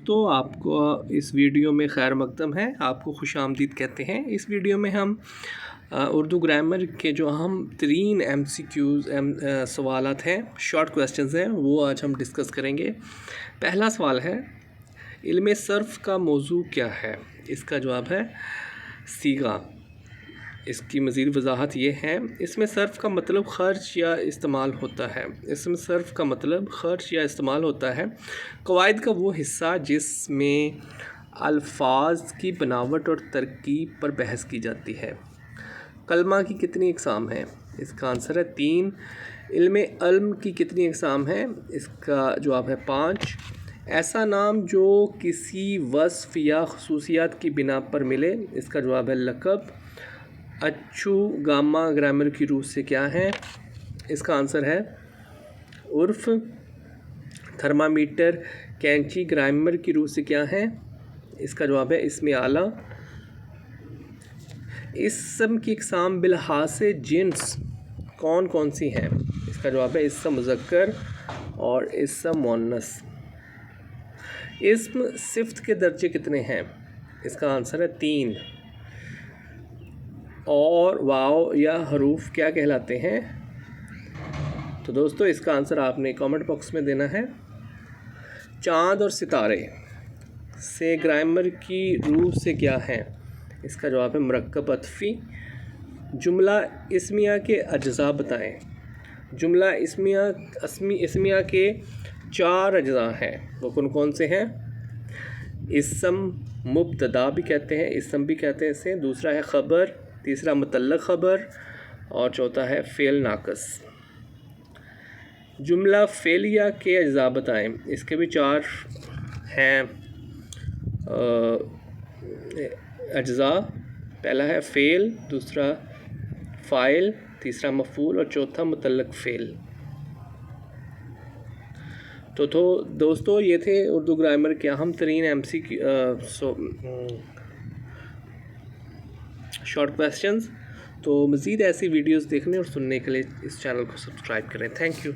दोस्तों, आपको इस वीडियो में खैर मकदम है। आपको खुश आमदीद कहते हैं। इस वीडियो में हम उर्दू ग्रामर के जो हम 3 MCQs सवालात हैं, शॉर्ट क्वेश्चंस हैं, वो आज हम डिस्कस करेंगे। पहला सवाल है, इल्म सर्फ़ का मौजू क्या है? इसका जवाब है सीगा। इसकी मज़ीद वजाहत ये है, इसमें सर्फ़ का मतलब ख़र्च या इस्तेमाल होता है। इसमें सर्फ़ का मतलब ख़र्च या इस्तेमाल होता है। क़वाइद का वो हिस्सा जिसमें अल्फाज की बनावट और तरकीब पर बहस की जाती है। कलमा की कितनी अक़साम हैं? इसका आंसर है 3। इल्म अल्म की कितनी अक़साम हैं? इसका जवाब है 5। ऐसा नाम जो किसी वस्फ़ या ख़ुसूसियत की बिना पर मिले, इसका जवाब है लक़ब। अच्छू गामा ग्रामर की रूह से क्या है? इसका आंसर है उर्फ़। थर्मामीटर कैंची ग्रामर की रूह से क्या है? इसका जवाब है इस्म आला। इस्म की अक़साम बिलहाज़े जिन्स कौन कौन सी हैं? इसका जवाब है इस्म मुज़क्कर और इस्म मुअन्नस। इस्म सिफ़्त के दर्जे कितने हैं? इसका आंसर है 3। और वाव या हरूफ क्या कहलाते हैं? तो दोस्तों, इसका आंसर आपने कमेंट बॉक्स में देना है। चाँद और सितारे से ग्रामर की रूह से क्या है? इसका जवाब है मुरक्कब अतफ़ी। जुमला इस्मिया के अज्ज़ा बताएं। जुमला इस्मिया के 4 अज्ज़ा हैं, वो कौन कौन से हैं? इस्म मुब्तदा भी कहते हैं, इस्म भी कहते हैं इसे। दूसरा है ख़बर, तीसरा मुतल्लक़ ख़बर और चौथा है फ़ेल नाक़िस। जुमला फ़ेलिया के अज्ज़ा बताएं। इसके भी 4 हैं अज्ज़ा। पहला है फ़ेल, दूसरा फ़ाइल, तीसरा मफ़ूल और चौथा मुतल्लक़ फ़ेल। तो दोस्तों, ये थे उर्दू ग्रामर के अहम 3 MCQ शॉर्ट क्वेश्चंस। तो मज़ीद ऐसी वीडियोस देखने और सुनने के लिए इस चैनल को सब्सक्राइब करें। Thank you.